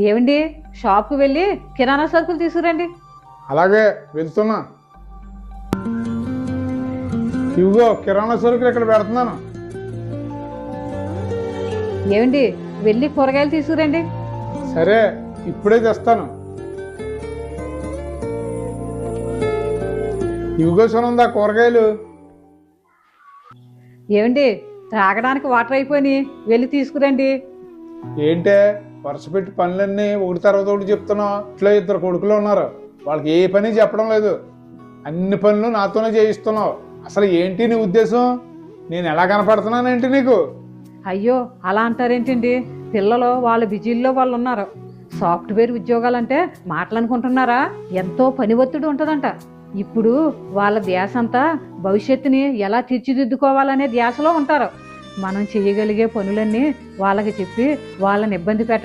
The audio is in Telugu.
ఏమండి, షాప్కి వెళ్ళి కిరాణా సరుకులు తీసుకురండి. అలాగే వెళ్తున్నా. ఇవిగో కిరాణా సరుకులు ఇక్కడ పెడుతున్నాను. ఏమండి, వెళ్ళి కూరగాయలు తీసుకురండి. సరే, ఇప్పుడే తెస్తాను. ఇవిగో సునందా కూరగాయలు. ఏమండి, త్రాగడానికి వాటర్ అయిపోయి వెళ్ళి తీసుకురండి. ఏంటే వరుస పెట్టి పనులన్నీ ఒకటి తర్వాత ఒకటి చెప్తున్నావు? ఇట్లా ఇద్దరు కొడుకులు ఉన్నారు, వాళ్ళకి ఏ పని చెప్పడం లేదు. అన్ని పనులు నాతోనే చేయిస్తున్నావు. అసలు ఏంటి నీ ఉద్దేశం? నేను ఎలా కనపడుతున్నానేంటి నీకు? అయ్యో, అలా అంటారేంటండి? పిల్లలు వాళ్ళ బిజీల్లో వాళ్ళు ఉన్నారు. సాఫ్ట్వేర్ ఉద్యోగాలంటే మాటలు అనుకుంటున్నారా? ఎంతో పని ఒత్తిడి ఉంటుందంట. ఇప్పుడు వాళ్ళ ధ్యాస అంతా భవిష్యత్తుని ఎలా తీర్చిదిద్దుకోవాలనే ధ్యాసలో ఉంటారు. మనం చేయగలిగే పనులన్నీ వాళ్ళకి చెప్పి వాళ్ళని ఇబ్బంది పెట్ట